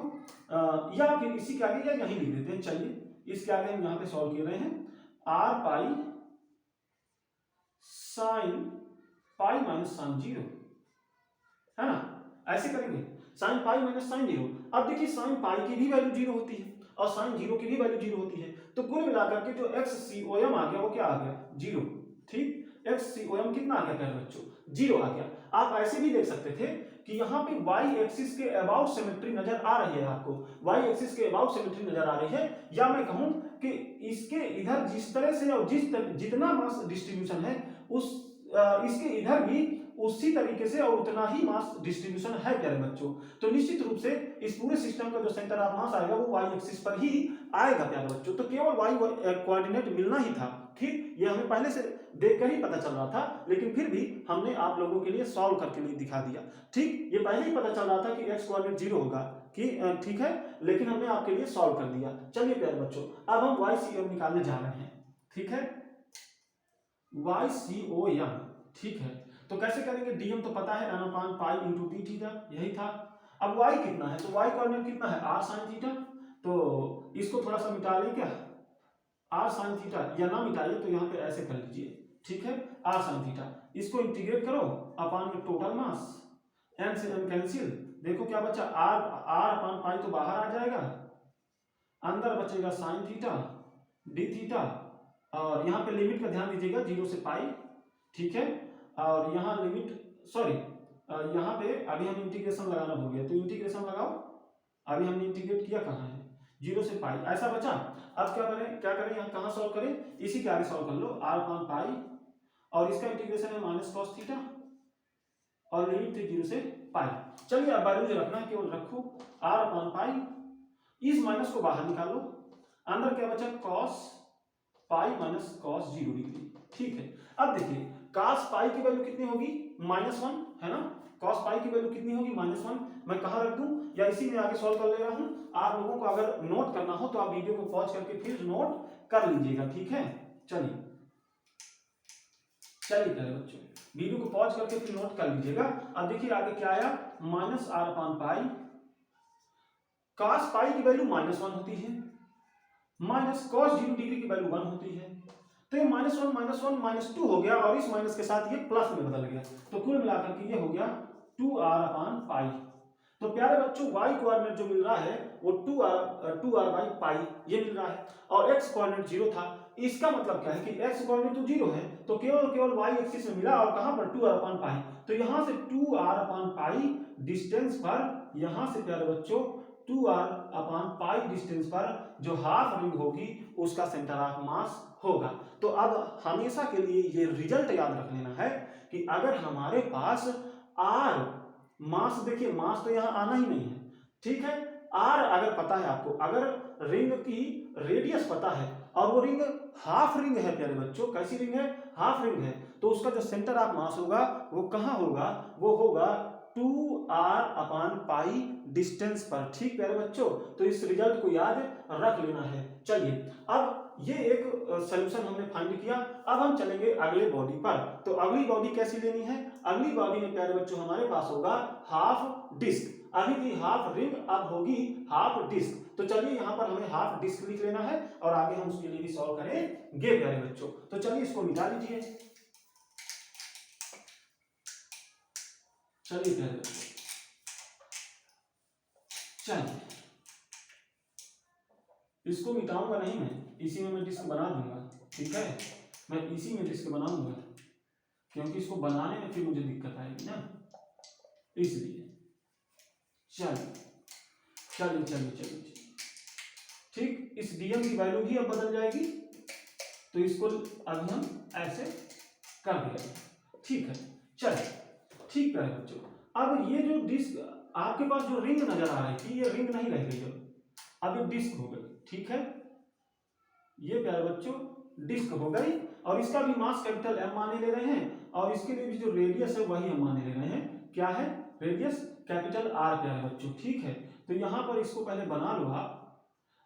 Speaker 1: या फिर इसी के आगे या यहीं लिख देते हैं। चलिए इसके आगे हम यहाँ पे सॉल्व कर रहे हैं, r pi sine pi minus sine 0 है ना, ऐसे करेंगे साइन पाई माइनस साइन 0। अब देखिए साइन पाई की भी वैल्यू 0 होती है और साइन 0 की भी वैल्यू 0 होती है, तो कुल मिलाकर के जो x COM आ गया वो क्या आ गया, 0। ठीक, x COM कितना आ गया प्यारे बच्चों, 0 आ गया। आप ऐसे भी देख सकते थे कि यहाँ पे y एक्सिस के अबाउट सिमेट्री नजर आ रही है, आपको y एक्सिस के अबाउट सिमेट्री नजर आ रही है, या मैं कहूँ कि इसके इधर जिस तरह से और जितना मास डिस्ट्रीब्यूशन है उस इसके इधर भी उसी तरीके से और उतना ही मास डिस्ट्रीब्यूशन है प्यारे बच्चों। तो निश्चित रूप से इस पूरे सिस्टम का जो सेंटर ऑफ मास आएगा वो y एक्सिस पर ही आएगा प्यारे बच्चों। तो केवल y कोऑर्डिनेट मिलना ही था, ठीक, ये हमें पहले से देखकर ही पता चल रहा था, लेकिन फिर भी हमने आप लोगों के लिए सॉल्व करके लिए दिखा दिया। ठीक, ये पहले ही पता चल रहा था कि x कोऑर्डिनेट 0 होगा, कि ठीक है, लेकिन हमने आपके लिए सॉल्व कर दिया। चलिए प्यारे बच्चों अब हम YCOM निकालने जा रहे हैं, ठीक है, YCOM, ठीक है। तो कैसे करेंगे, डीएम तो पता है, n अपान पाई इंटू डी थीटा, यही था। अब y कितना है, तो y कोऑर्डिनेट कितना है, r साइन थीटा, तो इसको थोड़ा सा मिटा लें क्या, r साइन थीटा, या ना मिटाइए तो यहाँ पे ऐसे कर लीजिए, ठीक है, r साइन थीटा, इसको इंटीग्रेट करो अपान में टोटल मास, n से n कैंसिल, देखो क्या बचा, r अपान पाई तो बाहर आ जाएगा, अंदर बचेगा साइन थीटा डी थीटा, और यहाँ पे लिमिट का ध्यान दीजिएगा 0 से पाई, ठीक है, और यहाँ लिमिट सॉरी यहाँ पे अभी हम इंटीग्रेशन लगाना भूल गए, तो इंटीग्रेशन लगाओ, अभी हमने इंटीग्रेट किया कहाँ है, 0 से पाई, ऐसा बचा। अब क्या करें यहाँ कहाँ सॉल्व करें, इसी के आगे सॉल्व कर लो, r अपान पाई, और इसका इंटीग्रेशन है माइनस कॉस थीटा, और लिमिट थी 0 से पाई। चलिए अब वैल्यूज रखना है, केवल रखो r अपान पाई, इस माइनस को बाहर निकालो, अंदर क्या बचा, cos pi minus cos 0 degree, ठीक है। अब देखिए कॉस पाई की वैल्यू कितनी होगी, -1 है ना, कॉस पाई की वैल्यू कितनी होगी, -1, मैं कहाँ रख दूं, या इसी में आगे सॉल्व कर ले रहा हूं। आप लोगों को अगर नोट करना हो तो आप वीडियो को पॉज करके फिर नोट कर लीजिएगा, ठीक है। चलिए प्यारे बच्चों, वीडियो को पॉज करके फिर नोट कर लीजिएगा। अब देखिए आगे क्या आया, माइनस r अपान पाई, कॉस पाई की वैल्यू -1 होती है, माइनस कॉस 0 डिग्री की वैल्यू 1 होती है, तो ये -1 -2 हो गया, और इस माइनस के साथ ये प्लस में बदल गया, तो कुल मिलाकर के ये हो गया 2r अपान पाई। तो प्यारे बच्चों y कोऑर्डिनेट जो मिल रहा है वो 2r बाई पाई ये मिल रहा है, और x कोऑर्डिनेट 0 था। इसका मतलब क्या है कि x कोऑर्डिनेट तो 0 है, तो केवल y एक्सिस में मिला, और कहां पर 2r अपान पाई, तो यहां से 2r अपान पाई डिस्टेंस पर, यहां से प्यारे बच्चों 2r अपान पाई डिस्टेंस पर जो हाफ रिंग होगी उसका सेंटर ऑफ मास होगा। तो अब हमेशा के लिए ये रिजल्ट याद रख लेना है कि अगर हमारे पास r मास, देखिए मास तो यहाँ आना ही नहीं है, ठीक है, r अगर पता है आपको, अगर रिंग की रेडियस पता है और वो रिंग हाफ रिंग है प्यारे बच्चों, कैसी रिंग है, हाफ रिंग है, तो उसका जो सेंटर ऑफ मास होगा वो कहाँ होगा, वो होगा 2r अपान पाई डिस्टेंस पर, ठीक प्यारे बच्चों। तो इस रिजल्ट को याद रख लेना है। चलिए अब ये एक सॉल्यूशन हमने फाइंड किया, अब हम चलेंगे अगले बॉडी पर। तो अगली बॉडी कैसी लेनी है, अगली बॉडी में प्यारे बच्चों हमारे पास होगा हाफ डिस्क, अभी थी हाफ रिंग, अब होगी हाफ डिस्क। तो चलिए यहाँ पर हमें हाफ डिस्क लिख लेना है, और आगे हम उसके लिए भी सॉल्व करेंगे प्यारे बच्चों। तो चलिए इसको मिटा लीजिए, चलिए प्यारे बच्चों, चलिए इसको मिटाऊंगा नहीं मैं, इसी में मैं डिस्क बना दूंगा, ठीक है, मैं इसी में डिस्क बनाऊंगा, क्योंकि इसको बनाने में फिर मुझे दिक्कत आएगी ना, इसलिए चलिए चलिए चलिए चलिए, ठीक, इस डीएम की वैल्यू भी अब बदल जाएगी, तो इसको अभी हम ऐसे कर दिया, ठीक है। चलिए, ठीक है बच्चों, अब ये जो डिस्क आपके पास जो रिंग नजर आ रही थी, ये रिंग नहीं रह गई, अब ये डिस्क हो गई, ठीक है। ये प्यारे बच्चों डिस्क हो गई, और इसका भी मास कैपिटल एम माने ले रहे हैं, और इसके लिए भी जो रेडियस है वही हम माने ले रहे हैं, क्या है, रेडियस कैपिटल आर प्यारे बच्चों, ठीक है। तो यहाँ पर इसको पहले बना लो आप।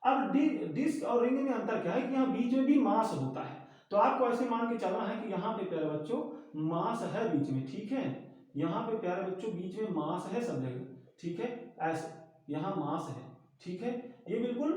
Speaker 1: अब डिस्क और रिंग में अंतर क्या है कि यहाँ बीच में भी मास होता है, तो आपको ऐसे मान के चलना है कि यहाँ पे प्यारे बच्चों मास है बीच में, ठीक है। यहाँ पे प्यारे बच्चों बीच में मास है सब जगह, ठीक है, ऐसे यहाँ मास है, ठीक है। ये बिल्कुल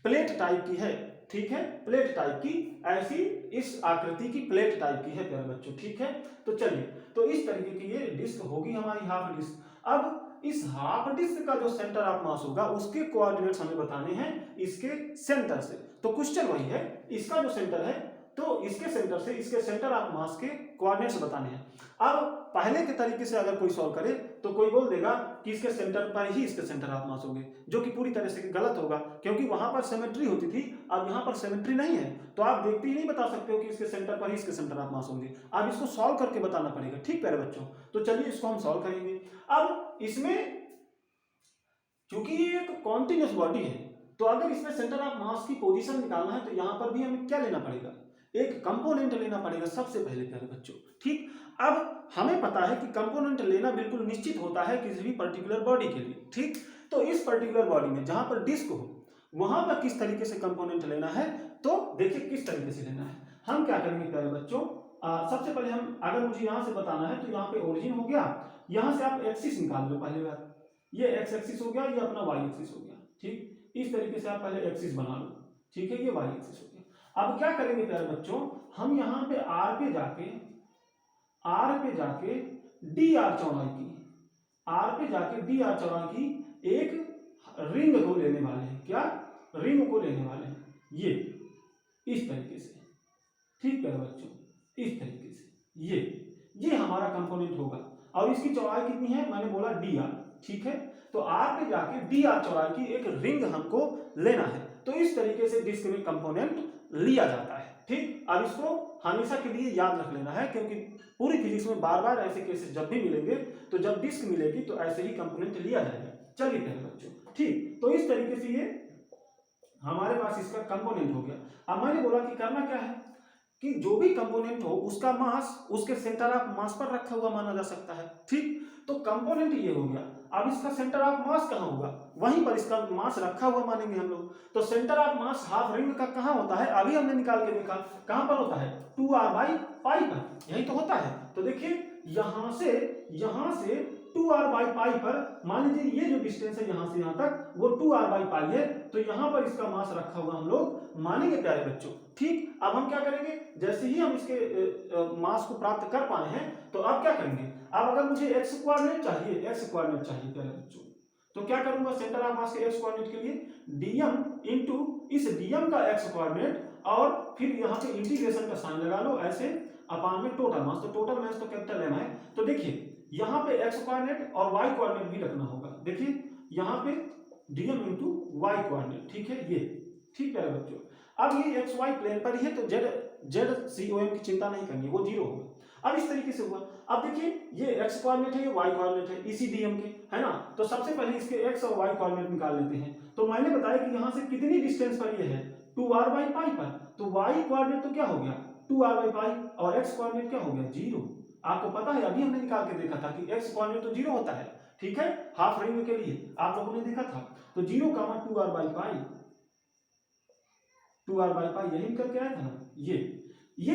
Speaker 1: प्लेट टाइप की है, ठीक है, प्लेट टाइप की, ऐसी इस आकृति की प्लेट टाइप की है प्यारे बच्चों, ठीक है। तो चलिए, तो इस तरीके की ये डिस्क होगी हमारी हाफ डिस्क। अब इस हाफ डिस्क का जो सेंटर ऑफ मास होगा उसके कोऑर्डिनेट्स हमें बताने हैं इसके सेंटर से। तो क्वेश्चन वही है, इसका जो सेंटर है तो इसके सेंटर से इसके सेंटर ऑफ मास के कोऑर्डिनेट्स बताने हैं। अब पहले के तरीके से अगर कोई सॉल्व करे तो कोई बोल देगा कि इसके सेंटर पर ही इसके सेंटर ऑफ मास होंगे, जो कि पूरी तरह से गलत होगा, क्योंकि वहां पर सिमेट्री होती थी, अब यहाँ पर सिमेट्री नहीं है, तो आप देखते ही नहीं बता सकते हो कि इसके सेंटर पर ही इसके सेंटर ऑफ मास होंगे, आप इसको सॉल्व करके बताना पड़ेगा, ठीक प्यारे बच्चों। तो चलिए इसको हम सॉल्व करेंगे। अब इसमें क्योंकि ये एक कॉन्टिन्यूस बॉडी है, तो अगर इसमें सेंटर ऑफ मास की पोजीशन निकालना है तो यहाँ पर भी हमें क्या लेना पड़ेगा, एक कंपोनेंट लेना पड़ेगा सबसे पहले प्यारे बच्चों, ठीक। अब हमें पता है कि कंपोनेंट लेना बिल्कुल निश्चित होता है किसी भी पर्टिकुलर बॉडी के लिए, ठीक। तो इस पर्टिकुलर बॉडी में जहां पर डिस्क हो वहां पर किस तरीके से कंपोनेंट लेना है, तो देखिए किस तरीके से लेना है। हम क्या करेंगे प्यारे बच्चों, सबसे पहले हम, अगर मुझे यहां से बताना है तो यहाँ पे ओरिजिन हो गया, यहां से आप एक्सिस निकाल लो पहले बार, ये एक्स एक्सिस हो गया, ये अपना वाई एक्सिस हो गया, ठीक। इस तरीके से आप पहले एक्सिस बना लो, ठीक है, ये वाई एक्सिस हो गया। अब क्या करेंगे प्यारे बच्चों, हम यहाँ पे आर पे जाके डी आर चौड़ाई की, आर पे जाके डी आर चौड़ाई की एक रिंग को लेने वाले हैं, क्या रिंग को लेने वाले हैं, ये इस तरीके से, ठीक है बच्चों, इस तरीके से ये हमारा कंपोनेंट होगा, और इसकी चौड़ाई कितनी है, मैंने बोला डी आर, ठीक है। तो आर पे जाके डी आर चौड़ाई की एक रिंग हमको लेना है, तो इस तरीके से डिस्क में कंपोनेंट लिया जाता है, ठीक। अब इसको हमेशा के लिए याद रख लेना है, क्योंकि पूरी फिजिक्स में बार बार ऐसे केसेस जब भी मिलेंगे तो जब डिस्क मिलेगी तो ऐसे ही कंपोनेंट लिया जाएगा। चलिए प्यारे बच्चों, ठीक, तो इस तरीके से ये हमारे पास इसका कंपोनेंट हो गया। अब मैंने बोला कि करना क्या है कि जो भी कंपोनेंट हो उसका मास उसके सेंटर ऑफ मास पर रखा हुआ माना जा सकता है, ठीक। तो कंपोनेंट ये हो गया, अब इसका सेंटर ऑफ मास कहाँ होगा, वहीं पर इसका मास रखा हुआ मानेंगे हम लोग। तो centre of mass half ring का कहाँ होता है, अभी हमने निकाल के देखा, कहाँ पर होता है, 2r/π पर, यही तो होता है। तो देखिए यहां से 2r/π पर, मान लीजिए ये जो डिस्टेंस है यहां से यहां तक वो 2r/π है, तो यहां पर इसका मास रखा हुआ हम लोग मानेंगे प्यारे बच्चों, ठीक। अब हम क्या करेंगे, जैसे ही हम इसके मास को प्राप्त कर पाए हैं तो अब क्या करेंगे, अब अगर मुझे एक्स कोऑर्डिनेट चाहिए प्यारे बच्चों, तो क्या करूंगा, सेंटर ऑफ मास के एक्स कोऑर्डिनेट के लिए डीएम इनटू इस डीएम का एक्स कोऑर्डिनेट, और फिर यहाँ पे इंटीग्रेशन का साइन लगा लो ऐसे, अपान में टोटल मास, तो टोटल मास तो कैपिटल एम है। तो देखिए यहाँ पे एक्स कोऑर्डिनेट और वाई कोऑर्डिनेट भी रखना होगा, देखिए यहाँ पे डीएम इनटू वाई कोऑर्डिनेट, ठीक है, ये ठीक है बच्चों। अब ये एक्स वाई प्लेन पर ही है, तो जेड सी ओ एम की चिंता नहीं करनी, वो जीरो होगा। अब इस तरीके से हुआ, अब देखिए ये एक्स कोऑर्डिनेट है, ये वाई कोऑर्डिनेट है, इसी डीएम के, है ना। तो सबसे पहले इसके एक्स और वाई कोऑर्डिनेट निकाल लेते हैं। तो मैंने बताया कि यहाँ से कितनी डिस्टेंस पर ये है, 2r/π पर, तो वाई कोऑर्डिनेट तो क्या हो गया 2r/π, और एक्स कोऑर्डिनेट क्या हो गया 0। आपको पता है, अभी हमने निकाल के देखा था कि एक्स कोऑर्डिनेट तो 0 होता है, ठीक है, हाफ रिंग के लिए आप लोगों ने देखा था। तो 0, 2r/π यही निकल के आया था ना, ये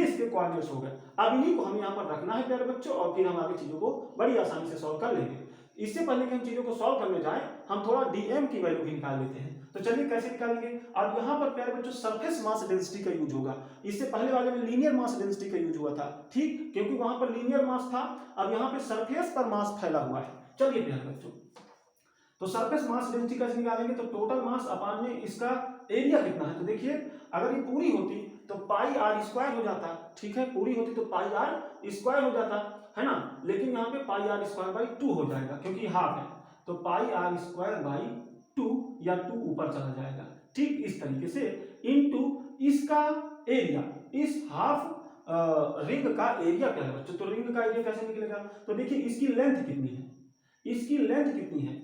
Speaker 1: इसके कोऑर्डिनेट्स हो गए। अब इन्हीं को हमें यहाँ पर रखना है प्यारे बच्चों, और फिर हम आगे चीजों को बड़ी आसानी से सॉल्व कर लेंगे। इससे पहले कि हम चीजों को सॉल्व करने जाएं, हम थोड़ा डीएम की वैल्यू भी निकाल लेते हैं। तो चलिए कैसे निकालेंगे, अब यहाँ पर प्यारे बच्चों सरफेस मास डेंसिटी का यूज होगा। इससे पहले वाले में लीनियर मास डेंसिटी का यूज हुआ था, ठीक, क्योंकि वहां पर लीनियर मास था, अब यहाँ पे सरफेस पर मास फैला हुआ है। चलिए प्यारे बच्चों, तो सरफेस मास डेंसिटी कैसे निकालेंगे, तो टोटल मास अपान में इसका एरिया कितना है। तो देखिए अगर ये पूरी होती तो πr² हो जाता, ठीक है, पूरी होती तो πr² हो जाता, है ना, लेकिन यहाँ पे πr²/2 हो जाएगा क्योंकि हाफ है, तो πr²/2 या 2 ऊपर चला जाएगा, ठीक इस तरीके से, इनटू इसका एरिया, इस हाफ रिंग का एरिया क्या है बच्चों, तो रिंग का एरिया कैसे निकलेगा, तो देखिए इसकी लेंथ कितनी है, इसकी लेंथ कितनी है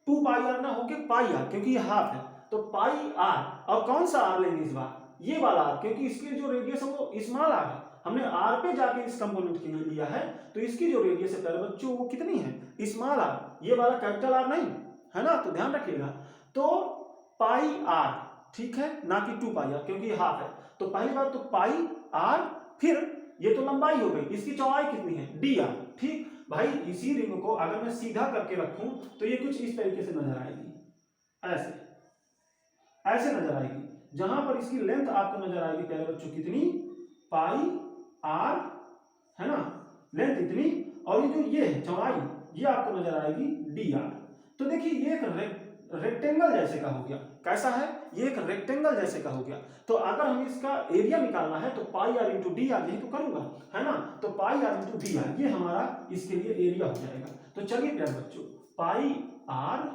Speaker 1: 2 पाई आर ना होके पाई आर, क्योंकि ये हाफ है तो पाई आर, और कौन सा आर लेंगे इस बार, ये वाला आर, क्योंकि इसकी जो रेडियस है वो स्मॉल आर है, हमने आर पे जाके इस कंपोनेंट के लिए लिया है, तो इसकी जो रेडियस है प्यारे बच्चों वो कितनी है स्मॉल आर, ये वाला कैपिटल आर नहीं है ना, तो ध्यान रखिएगा, तो पाई आर, ठीक है, ना कि 2 पाई आर, क्योंकि ये हाफ है, तो पहली बात तो पाई आर, फिर ये तो लंबाई हो गई, इसकी चौड़ाई कितनी है डी आर, ठीक भाई, इसी रिंग को अगर मैं सीधा करके रखूं तो ये कुछ इस तरीके से नजर आएगी, ऐसे ऐसे नजर आएगी, जहां पर इसकी लेंथ आपको नजर आएगी प्यारे बच्चों कितनी, पाई आर, है ना, लेंथ इतनी, और ये जो ये है चौड़ाई, ये आपको नजर आएगी डी आर। तो देखिए ये एक रेक्टेंगल जैसे का हो गया, कैसा है, ये एक रेक्टेंगल जैसे का हो गया, तो अगर हम इसका एरिया निकालना है तो पाई आर इंटू डी आर, यही तो करूंगा, है ना, तो पाई आर इंटू डी आर, ये हमारा इसके लिए एरिया हो जाएगा। तो चलिए प्यारे बच्चों, पाई आर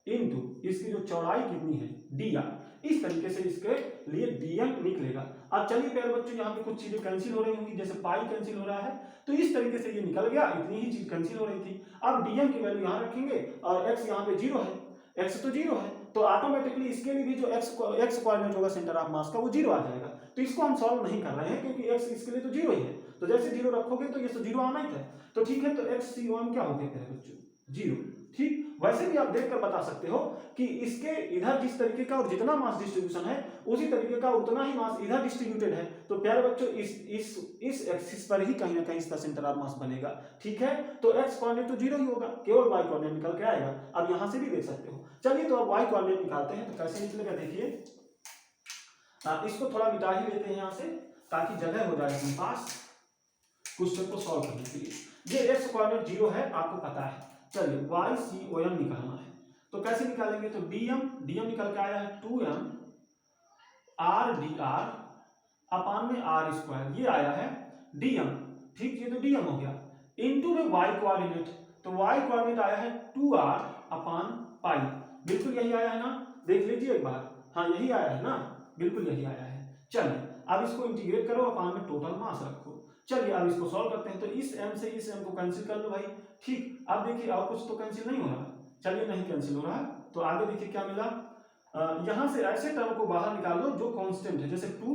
Speaker 1: इंटू इसकी जो चौड़ाई कितनी है डी आर, इस तरीके से इसके लिए डीएम निकलेगा। अब चलिए प्यारे बच्चों, यहाँ पे कुछ चीजें कैंसिल हो रही होंगी, जैसे पाई कैंसिल हो रहा है, तो इस तरीके से ये निकल गया, इतनी ही चीज कैंसिल हो रही थी। अब डीएम की वैल्यू यहाँ रखेंगे और एक्स यहाँ पे 0 है, एक्स तो 0 है, तो ऑटोमेटिकली इसके लिए भी जो एक्स कोऑर्डिनेट होगा सेंटर ऑफ मास का वो 0 आ जाएगा। तो इसको हम सॉल्व नहीं कर रहे हैं क्योंकि एक्स इसके लिए तो 0 ही है, तो जैसे 0 रखोगे तो ये तो 0 आना ही था, तो ठीक है, तो एक्स C1 क्या हो गया प्यारे बच्चों 0, ठीक। वैसे भी आप देखकर बता सकते हो कि इसके इधर जिस तरीके का और जितना मास डिस्ट्रीब्यूशन है उसी तरीके का उतना ही मास इधर डिस्ट्रीब्यूटेड है, तो प्यारे बच्चों इस एक्सिस पर ही कहीं ना कहीं इसका सेंटर ऑफ मास बनेगा, ठीक है। तो एक्स कोऑर्डिनेट तो 0 ही होगा, केवल वाई कोऑर्डिनेट निकल के आएगा। अब यहां से भी देख सकते हो, चलिए तो अब वाई कोऑर्डिनेट निकालते हैं, तो कैसे निकलेगा देखिए, इसको थोड़ा मिटा ही लेते हैं यहां से ताकि जगह हो जाए अपने पास क्वेश्चन को सॉल्व करने के लिए। ये एक्स कोऑर्डिनेट 0 है, आपको पता है, चलिए YCOM निकालना है, तो कैसे निकालेंगे, तो डीएम निकल के आया है 2m RDR अपान में R स्क्वायर, ये आया है डीएम, ठीक, ये तो डीएम हो गया, इनटू में y कोऑर्डिनेट, तो y कोऑर्डिनेट आया है 2r अपान पाई, बिल्कुल यही आया है ना, देख लीजिए एक बार, हाँ यही आया है ना, बिल्कुल यही आया है। चलिए अब इसको इंटीग्रेट करो, अपान में टोटल मास रखो। चलिए अब इसको सॉल्व करते हैं, तो इस m से इस m को कैंसिल कर लो भाई, ठीक। अब देखिए और कुछ तो कैंसिल नहीं हो रहा, चलिए नहीं कैंसिल हो रहा है, तो आगे देखिए क्या मिला, यहां से ऐसे टर्म को बाहर निकाल लो जो कांस्टेंट है, जैसे 2,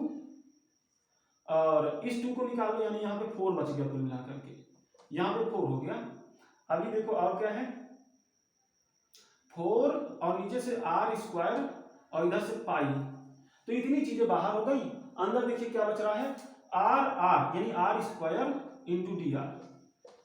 Speaker 1: और इस 2 को निकाल लो, यानी यहाँ पे 4 बच गया कुल मिलाकर के, यहाँ पे 4 हो गया। अभी देखो और क्या है, 4 और नीचे से R स्क्वायर और इधर से पाई, तो इतनी चीजें बाहर हो गई, अंदर देखिए क्या बच रहा है, R यानी R square into D R,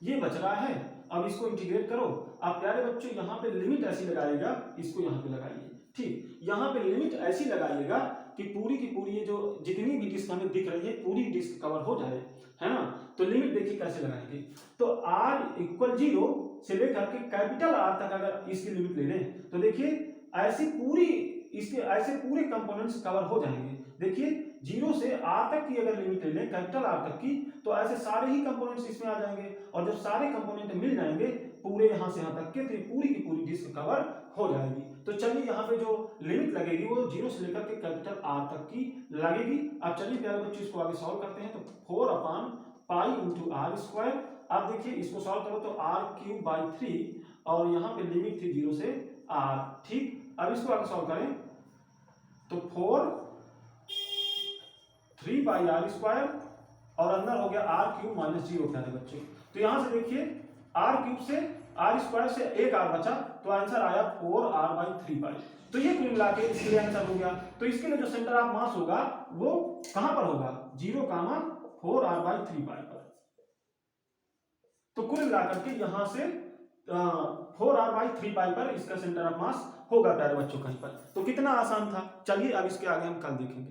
Speaker 1: ये बच रहा है। अब इसको इंटीग्रेट करो। अब प्यारे बच्चों यहाँ पे लिमिट ऐसी लगाइएगा, इसको यहाँ पे लगाइए, ठीक, यहाँ पे लिमिट ऐसी लगाइएगा कि पूरी की पूरी ये जो जितनी भी डिस्क हमें दिख रही है पूरी डिस्क कवर हो जाए, है ना। तो लिमिट देखिए कैसे लगाएंगे, तो R इक्वल 0 से लेकर के कैपिटल R तक अगर इसकी लिमिट ले लें तो देखिए ऐसी पूरी इसके ऐसे पूरे कंपोनेंट्स कवर हो जाएंगे। देखिए 0 से R तक की अगर लिमिट ले लें, कैपिटल R तक की, तो ऐसे सारे ही कंपोनेंट्स इसमें आ जाएंगे, और जब सारे कंपोनेंट मिल जाएंगे पूरे यहाँ से यहाँ तक के, तो पूरी की पूरी डिस्क कवर हो जाएगी। तो चलिए यहाँ पे जो लिमिट लगेगी वो 0 से लेकर के कैपिटल R तक की लगेगी। अब चलिए प्यारे बच्चों इसको आगे सॉल्व करते हैं, तो 4 अपान पाई इंटू R स्क्वायर, अब देखिए इसको सॉल्व करो तो R³ 3, और यहाँ पे लिमिट थी 0 से R, ठीक। अब इसको आगे सॉल्व करें तो 4 3 बाई R स्क्वायर, और अंदर हो गया R³ माइनस 0 प्यारे बच्चों। तो यहां से देखिए R³ से R स्क्वायर से एक R बचा, तो आंसर आया 4R/3 पाई। तो ये कुल मिला के इसके लिए आंसर हो गया। तो इसके लिए जो सेंटर ऑफ मास होगा वो कहां पर होगा, 0,4R/3 पाई पर। तो कुल मिलाकर के यहां से 4R/3 पाई पर इसका सेंटर ऑफ मास होगा प्यारे बच्चों कहीं पर। तो कितना आसान था, चलिए अब इसके आगे हम कल देखेंगे।